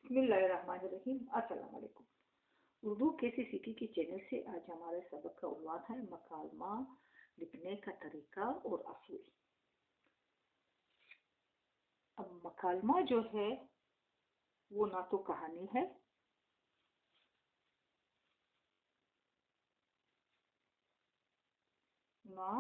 बिस्मिल्लाहिर्रहमानिर्रहीम। अस्सलाम वालेकुम। उर्दू कैसे सीखी के चैनल से आज हमारे सबक का उन्वान है मकालमा लिखने का तरीका और असूल। अब मकालमा जो है वो ना तो कहानी है ना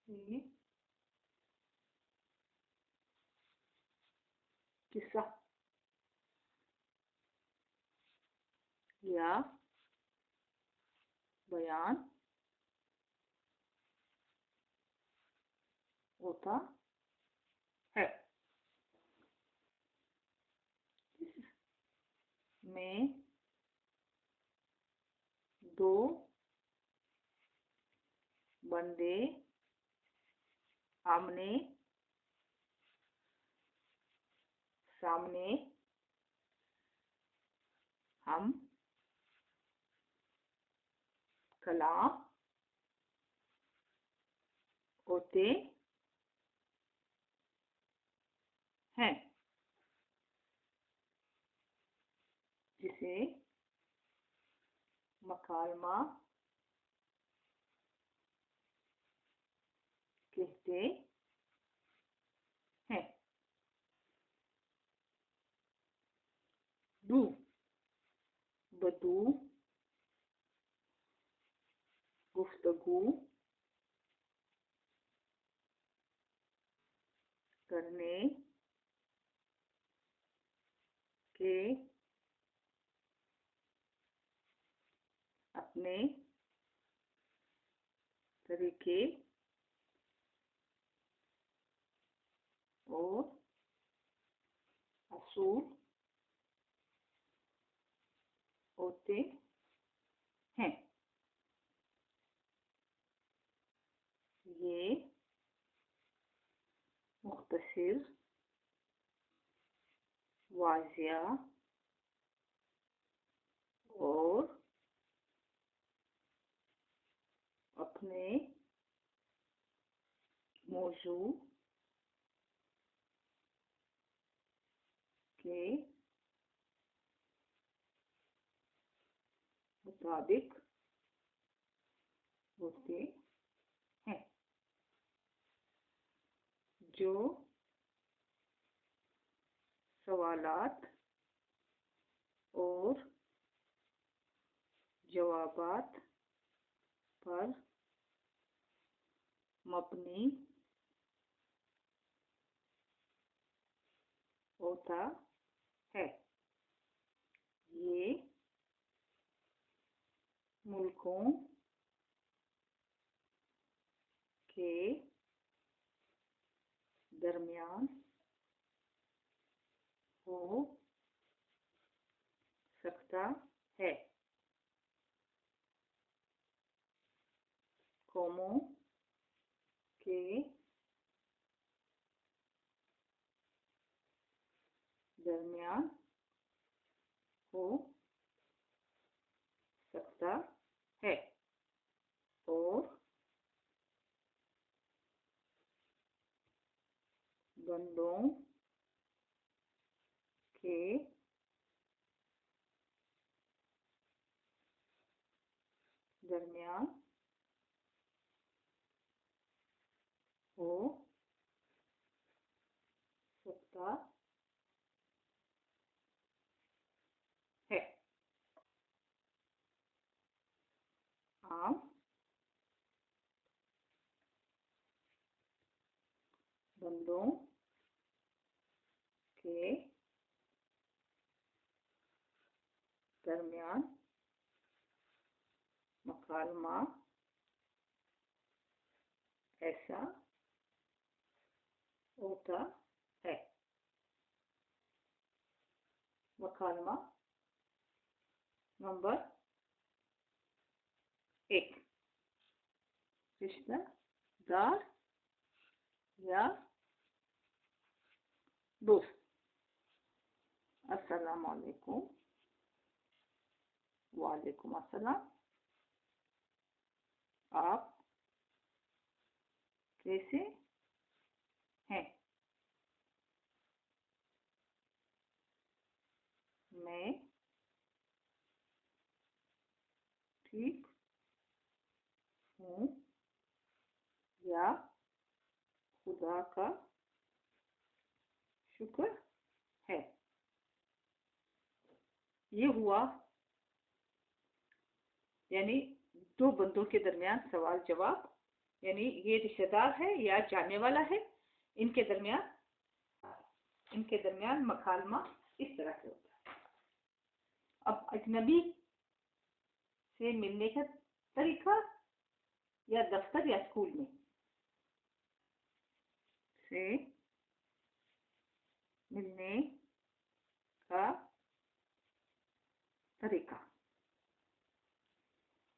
ही किस्सा या बयान होता है। इसमें दो बंदे आमने सामने हम कलाम होते हैं, जिसे मकालमा कहते हैं। दू बदू गुफ्तगू करने के अपने तरीके और असूल होते हैं। ये मुख्तसर, वाज़िया और अपने मौजू के मुताबिक होते हैं। जो सवालात और जवाबात पर मबनी होता है। ये मुल्कों के दरमियान हो सकता है। कौमों के दरमियान हो सकता है और बंदों के दरमियान हो सकता है। आम बंदों के दरमियान मकालमा ऐसा होता है। मकालमा नंबर 1, रिश्तेदार या दोस्त। अस्सलाम वालेकुम। वालेकुम अस्सलाम। आप कैसे हैं? ठीक हूँ या खुदा का शुक्र है। ये हुआ यानी दो बंदों के दरमियान सवाल जवाब, यानी ये रिश्तेदार है या जानने वाला है, इनके दरमियान मकालमा इस तरह से होता है। अब अजनबी से मिलने का तरीका या दफ्तर या स्कूल में से मिलने का तरीका,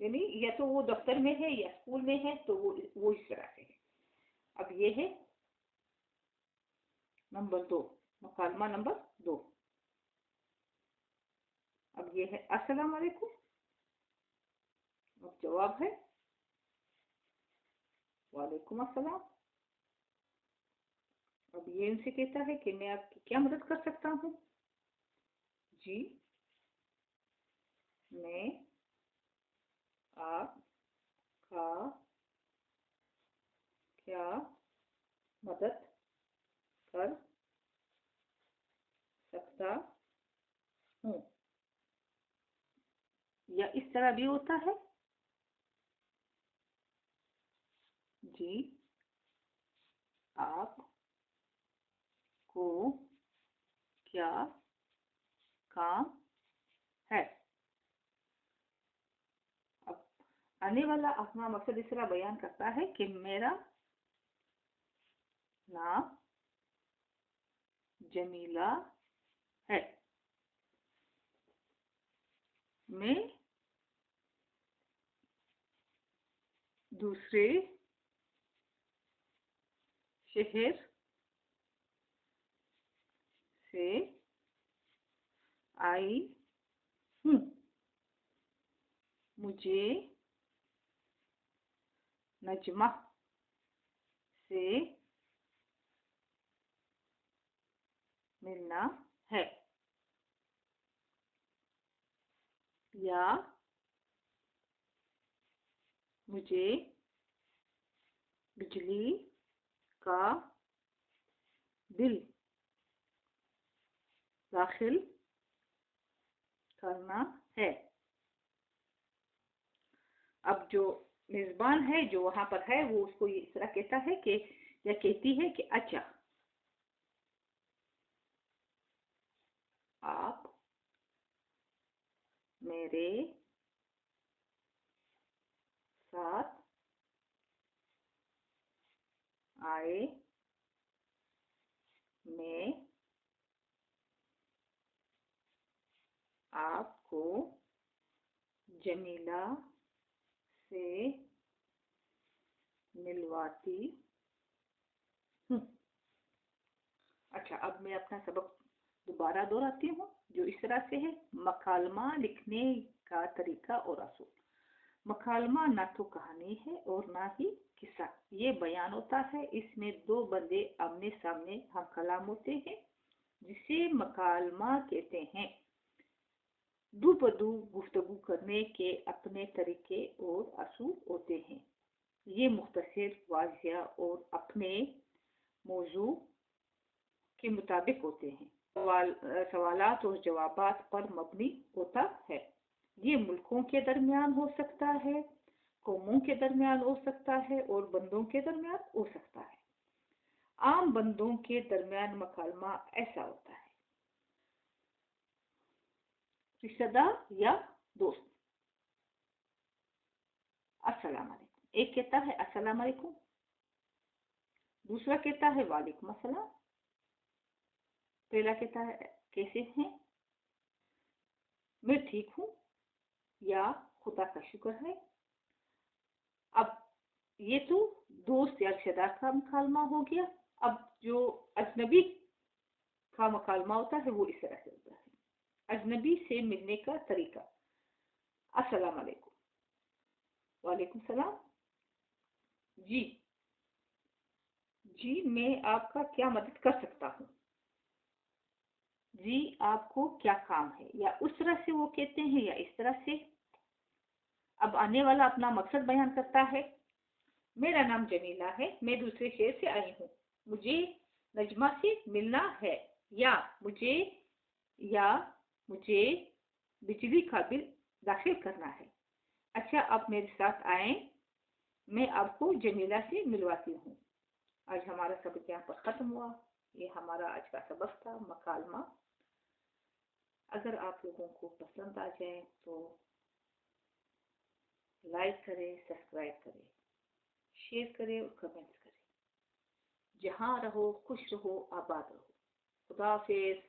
यानी या तो वो दफ्तर में है या स्कूल में है, तो वो इस तरह से है। अब ये है नंबर 2, मुकालमा नंबर 2। अब ये है अस्सलाम वालेकुम। अब जवाब है वालेकुम अस्सलाम। अब ये उनसे कहता है कि मैं आपकी क्या मदद कर सकता हूँ। जी मैं आपका क्या मदद कर सकता हूँ। या इस तरह भी होता है, जी आपको क्या काम है। अब आने वाला अपना मकसद इस तरह बयान करता है कि मेरा नाम जमीला है, मैं दूसरे शहर से आई हूँ, मुझे नजमा से मिलना है। या मुझे बिजली का बिल दाखिल करना है। अब जो मेजबान है जो वहां पर है वो उसको इस तरह कहता है कि या कहती है कि अच्छा आप मेरे साथ आए, मैं आपको जमीला से मिलवाती हूँ। अच्छा, अब मैं अपना सबक दोबारा दोहराती हूँ जो इस तरह से है। मकालमा लिखने का तरीका और असूल। मकालमा ना तो कहानी है और ना ही किस्सा, ये बयान होता है। इसमें दो बंदे आमने सामने हम कलाम होते हैं जिसे मकालमा कहते हैं। दो बदू गुफ्तगू करने के अपने तरीके और असूल होते हैं। ये मुख्तसर, वाज़िया और अपने मौजू के मुताबिक होते हैं। सवालात और जवाबात पर मबनी होता है। ये मुल्कों के दरमियान हो सकता है, कौमों के दरमियान हो सकता है और बंदों के दरमियान हो सकता है। आम बंदों के दरमियान मकालमा ऐसा होता है। रिश्तेदार या दोस्त। अस्सलाम वालेकुम। एक कहता है अस्सलाम वालेकुम, दूसरा कहता है वालेकुम अस्सलाम। पहला कहता है कैसे हैं, मैं ठीक हूँ या खुदा का शुक्र है। अब ये तो दोस्त या रिश्तेदार का मुकालमा हो गया। अब जो अजनबी का मुकालमा होता है वो इस तरह से होता है। अजनबी से मिलने का तरीका। अस्सलाम वालेकुम। वालेकुम सलाम। जी जी मैं आपका क्या मदद कर सकता हूँ। जी आपको क्या काम है, या उस तरह से वो कहते हैं या इस तरह से। अब आने वाला अपना मकसद बयान करता है। मेरा नाम जमीला है, मैं दूसरे शहर से आई हूँ। मुझे नजमा से मिलना है, या मुझे या मुझे बिजली का बिल दाखिल करना है। अच्छा, आप मेरे साथ आए, मैं आपको जमीला से मिलवाती हूँ। आज हमारा सबक यहाँ पर खत्म हुआ। ये हमारा आज का सबक था, मकालमा। अगर आप लोगों को पसंद आ जाए तो लाइक करें, सब्सक्राइब करें, शेयर करें और कमेंट्स करें। जहाँ रहो खुश रहो, आबाद रहो। खुदा हाफिज।